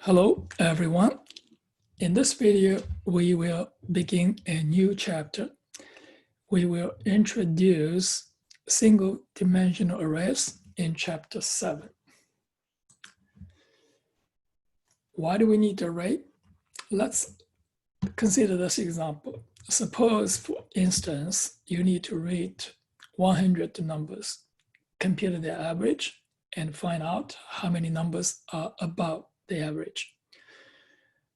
Hello, everyone. In this video, we will begin a new chapter. We will introduce single-dimensional arrays in chapter 7. Why do we need an array? Let's consider this example. Suppose, for instance, you need to read 100 numbers, compute their average, and find out how many numbers are above the average.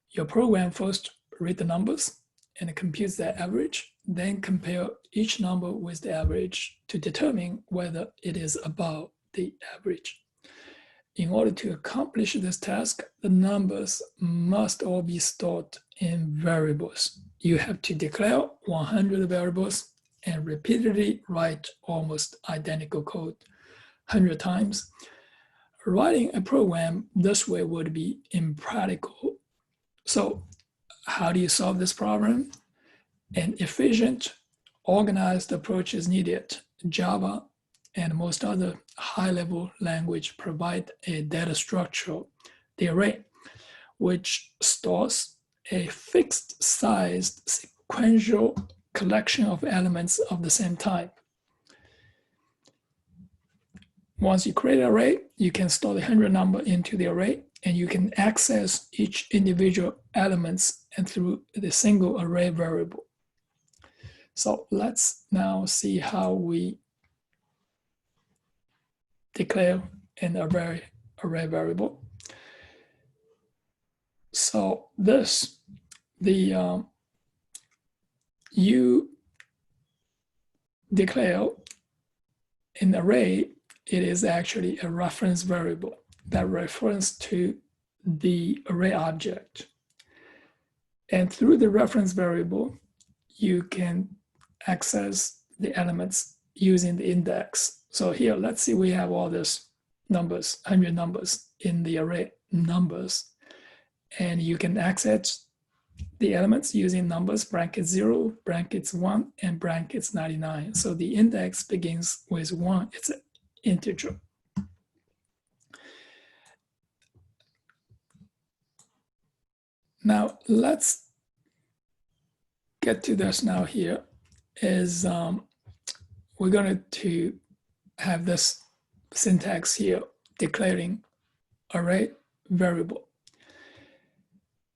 Your program first read the numbers and computes their average, then compare each number with the average to determine whether it is above the average. In order to accomplish this task, the numbers must all be stored in variables. You have to declare 100 variables and repeatedly write almost identical code 100 times. Writing a program this way would be impractical. So how do you solve this problem? An efficient, organized approach is needed. Java and most other high-level language provide a data structure, the array, which stores a fixed-sized sequential collection of elements of the same type. Once you create an array, you can store the 100 number into the array, and you can access each individual elements and through the single array variable. So let's now see how we declare an array variable. So this, you declare an array, it is actually a reference variable that refers to the array object. And through the reference variable, you can access the elements using the index. So here, let's see, we have all these numbers, 100 numbers in the array numbers. And you can access the elements using numbers, brackets 0, brackets 1, and brackets 99. So the index begins with 1, it's an integer. Now, let's get to this now here is we're going to have this syntax here declaring array variable.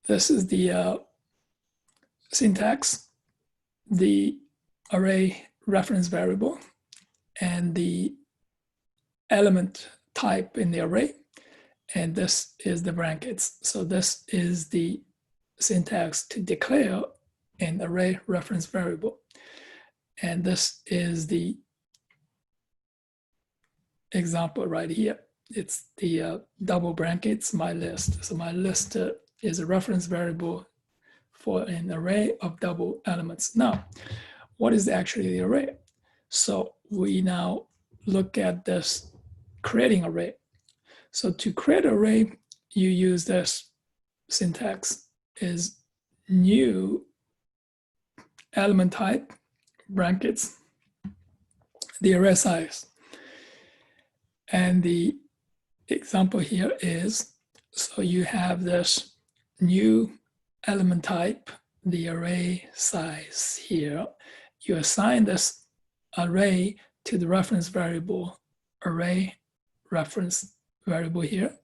This is the syntax, the array reference variable, and the element type in the array, and this is the brackets. So this is the syntax to declare an array reference variable. And this is the example right here. It's the double brackets, my list. So my list is a reference variable for an array of double elements. Now, what is actually the array? So we now look at this creating array. So to create an array, you use this syntax is new element type, brackets, the array size. And the example here is, so you have this new element type, the array size here. You assign this array to the reference variable, array reference variable here.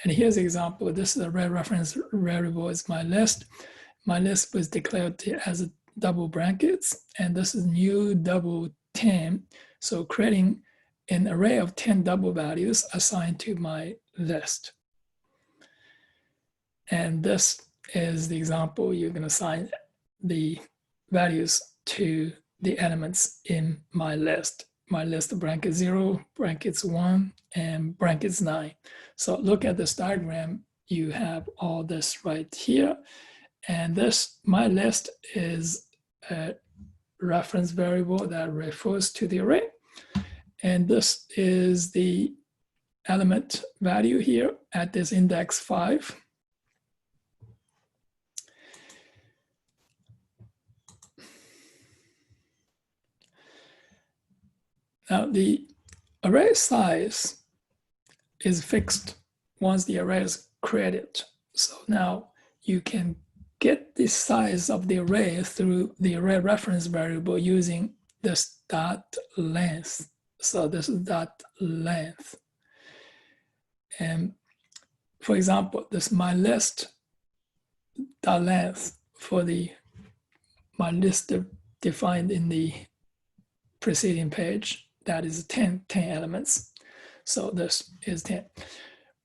And here's an example. This is array reference variable is my list. My list was declared as a double brackets, and this is new double 10. So creating an array of 10 double values assigned to my list. And this is the example. You're going to assign the values to the elements in my list. My list of brackets 0, brackets 1, and brackets 9. So look at this diagram. You have all this right here. And this, my list, is a reference variable that refers to the array. And this is the element value here at this index 5. Now, the array size is fixed once the array is created. So now you can get the size of the array through the array reference variable using this dot length. So this is dot length. And for example, this my list dot length for the my list defined in the preceding page, that is 10 elements. So this is 10.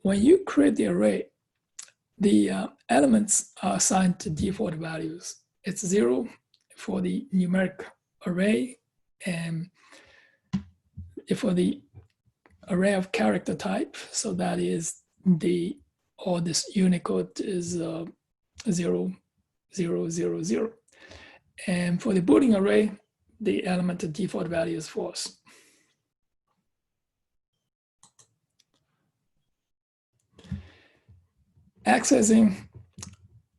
When you create the array, the elements are assigned to default values. It's 0 for the numeric array, and for the array of character type, so that is all this Unicode is 0, 0, 0, 0. And for the Boolean array, the element of default value is false. Accessing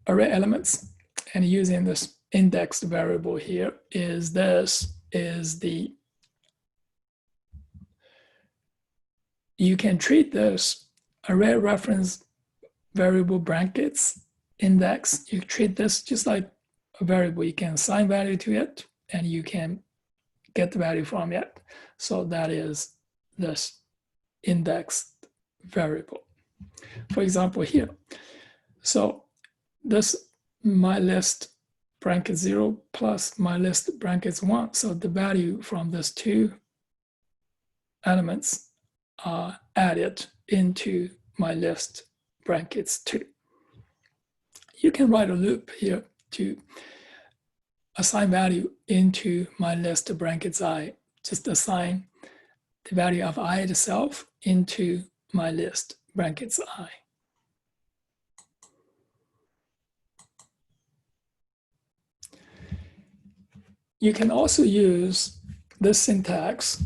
array elements and using this indexed variable here is the you can treat this array reference variable brackets index. You treat this just like a variable. You can assign value to it and you can get the value from it. So that is this indexed variable. For example, here. So this my list bracket 0 plus my list brackets 1. So the value from these two elements are added into my list brackets 2. You can write a loop here to assign value into my list brackets I. Just assign the value of I itself into my list brackets I. You can also use this syntax,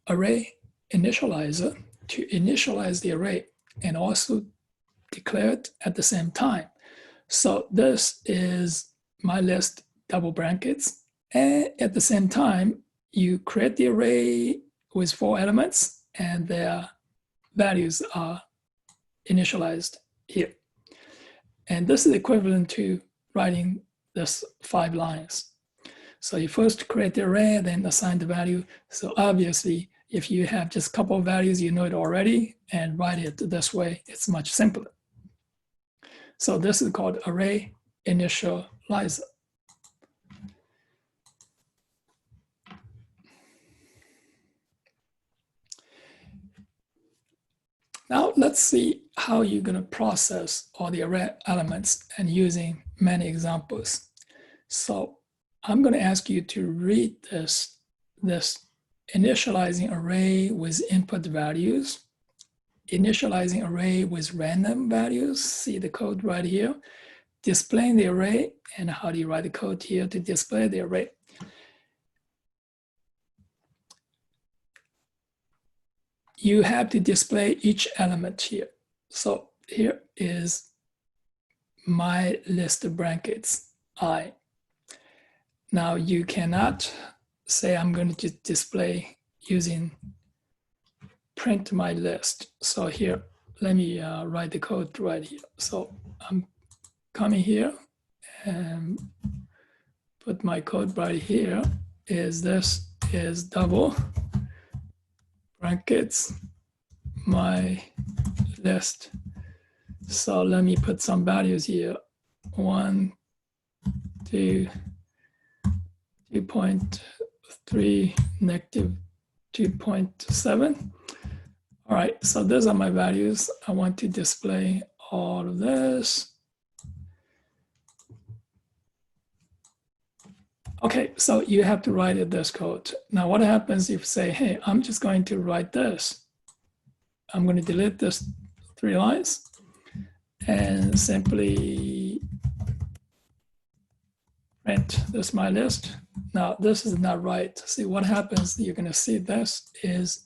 array initializer, to initialize the array and also declare it at the same time. So this is my list double brackets, and at the same time, you create the array with 4 elements and their values are initialized here. And this is equivalent to writing this 5 lines. So you first create the array, then assign the value. So obviously, if you have just a couple of values, you know it already, and write it this way, it's much simpler. So this is called array initializer. Now let's see how you're going to process all the array elements and using many examples. So I'm going to ask you to read this initializing array with input values, initializing array with random values. See the code right here. Displaying the array, and how do you write the code here to display the array? You have to display each element here. So here is my list of brackets I. Now you cannot say I'm going to just display using print my list. So here, let me write the code right here. So I'm coming here and put my code right here. This is double brackets my list. So let me put some values here. 1, 2, 2.3, negative 2.7. All right, so those are my values. I want to display all of this. Okay, so you have to write this code. Now what happens if you say, hey, I'm just going to write this. I'm going to delete this 3 lines and simply print this my list. Now this is not right. See what happens, you're going to see this is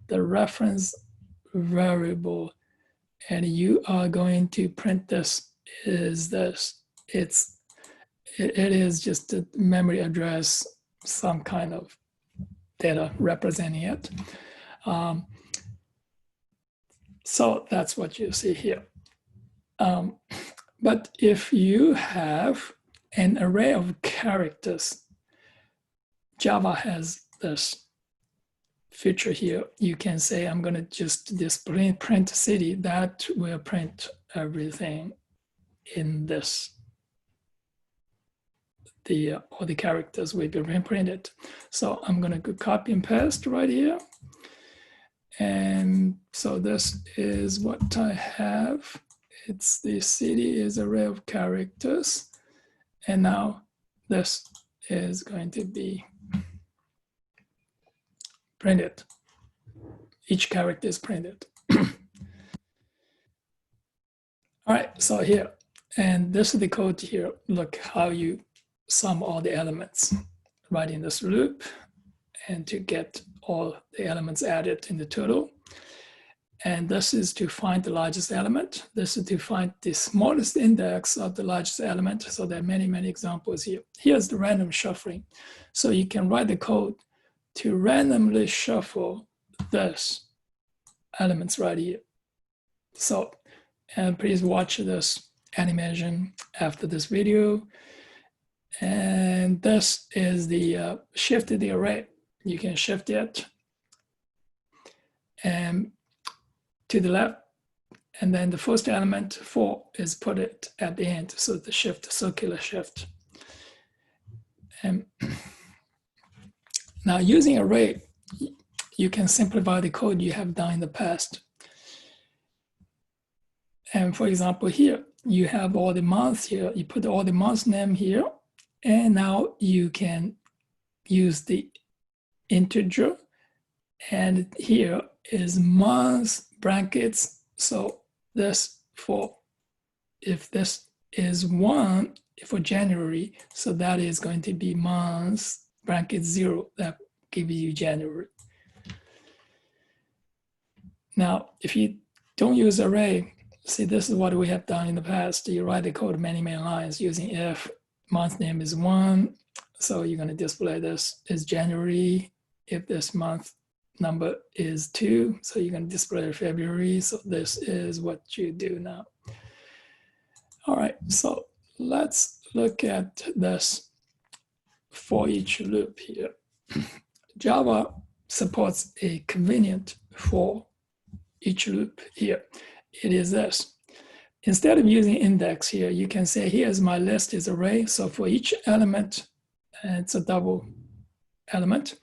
the reference variable, and you are going to print this is this. It is just a memory address, some kind of data representing it. So that's what you see here. But if you have an array of characters, Java has this feature here. You can say, I'm going to just display print city. That will print everything in this. All the characters will be printed. So I'm going to go copy and paste right here. And so this is what I have. It's the city is array of characters. And now this is going to be printed. Each character is printed. All right, so here, and this is the code here. Look how you sum all the elements right in this loop and to get all the elements added in the total. And this is to find the largest element. This is to find the smallest index of the largest element. So there are many, many examples here. Here's the random shuffling. So you can write the code to randomly shuffle this elements right here. So, and please watch this animation after this video. And this is the shift the array. You can shift it and to the left, and then the first element 4 is put it at the end. So the shift, circular shift. And now using array, you can simplify the code you have done in the past. And for example, here you have all the months here. You put all the months name here, and now you can use the integer. And here is months brackets. So this for, if this is 1 for January, so that is going to be months bracket 0. That gives you January. Now, if you don't use array, see, this is what we have done in the past. You write the code many, many lines using if month name is 1. So you're going to display this is January. If this month number is 2, so you're going to display February. So this is what you do now. All right, so let's look at this for each loop here. Java supports a convenient for each loop here. It is this. Instead of using index here, you can say, here's my list is array. So for each element, it's a double element,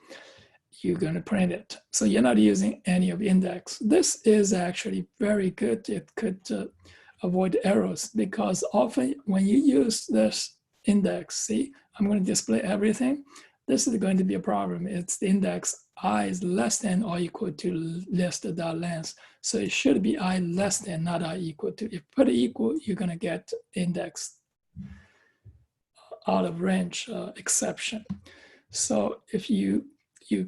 you're going to print it. So you're not using any of index. This is actually very good. It could avoid errors, because often when you use this index, see, I'm going to display everything. This is going to be a problem. It's the index I is less than or equal to list.length. So it should be I less than, not I equal to. If you put equal, you're going to get index out of range exception. So if you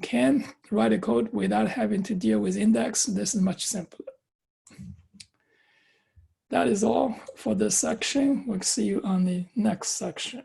can write a code without having to deal with index, this is much simpler. That is all for this section. We'll see you on the next section.